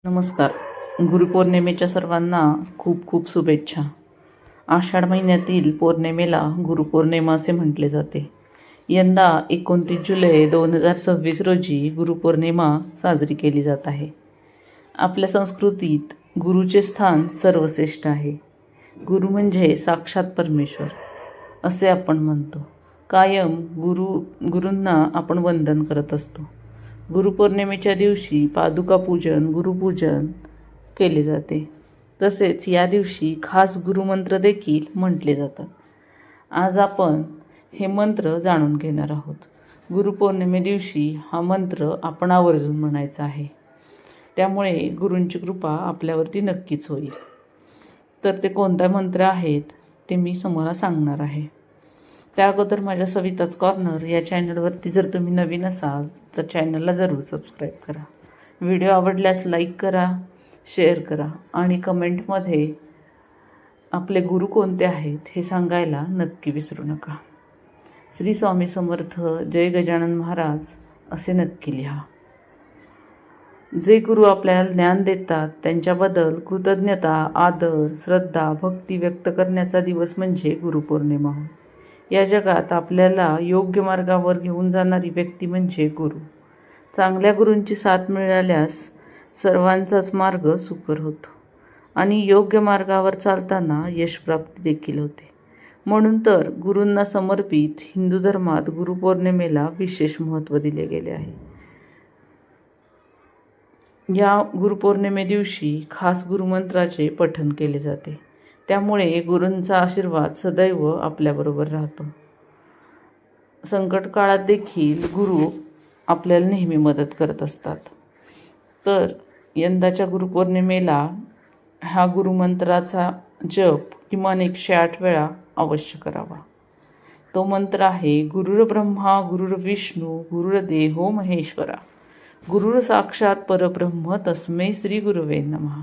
नमस्कार. गुरुपौर्णिमेच्या सर्वांना खूप खूप शुभेच्छा. आषाढ महिन्यातील पौर्णिमेला गुरुपौर्णिमा असे म्हटले जाते. यंदा 29 जुलै 2026 रोजी गुरुपौर्णिमा साजरी केली जात आहे. आपल्या संस्कृतीत गुरुचे स्थान सर्वश्रेष्ठ आहे. गुरु म्हणजे साक्षात परमेश्वर असे आपण म्हणतो. कायम गुरूंना आपण वंदन करत असतो. गुरुपौर्णिमेच्या दिवशी पादुका पूजन, गुरुपूजन केले जाते. तसेच या दिवशी खास गुरुमंत्र देखील म्हटले जातात. आज आपण हे मंत्र जाणून घेणार आहोत. गुरुपौर्णिमे दिवशी हा मंत्र आपण आवर्जून म्हणायचा आहे. त्यामुळे गुरूंची कृपा आपल्यावरती नक्कीच होईल. तर ते कोणते मंत्र आहेत ते मी तुम्हाला सांगणार आहे. त्या अगोदर माझ्या सविताच कॉर्नर या चॅनलवरती जर तुम्ही नवीन असाल तर चॅनलला जरूर सबस्क्राईब करा. व्हिडिओ आवडल्यास लाईक करा, शेअर करा आणि कमेंटमध्ये आपले गुरु कोणते आहेत हे सांगायला नक्की विसरू नका. श्री स्वामी समर्थ, जय गजानन महाराज असे नक्की लिहा. जे गुरु आपल्याला ज्ञान देतात त्यांच्याबद्दल कृतज्ञता, आदर, श्रद्धा, भक्ती व्यक्त करण्याचा दिवस म्हणजे गुरुपौर्णिमा होय. या जगात आपल्याला योग्य मार्गावर घेऊन जाणारी व्यक्ती म्हणजे गुरु. चांगल्या गुरूंची साथ मिळाल्यास सर्वांचाच मार्ग सुकर होतो आणि योग्य मार्गावर चालताना यशप्राप्ती देखील होते. म्हणून तर गुरूंना समर्पित हिंदू धर्मात गुरुपौर्णिमेला विशेष महत्त्व दिले गेले आहे. या गुरुपौर्णिमे दिवशी खास गुरुमंत्राचे पठण केले जाते. त्यामुळे गुरूंचा आशीर्वाद सदैव आपल्याबरोबर राहतो. संकट काळात देखील गुरु आपल्याला नेहमी मदत करत असतात. तर यंदाच्या गुरुपौर्णिमेला ह्या गुरुमंत्राचा जप किमान 108 वेळा अवश्य करावा. तो मंत्र आहे गुरुर्ब्रह्मा गुरुर्विष्णू गुरुर्देवो महेश्वरा गुरुर साक्षात परब्रह्म तस्मै श्री गुरुवे नमः.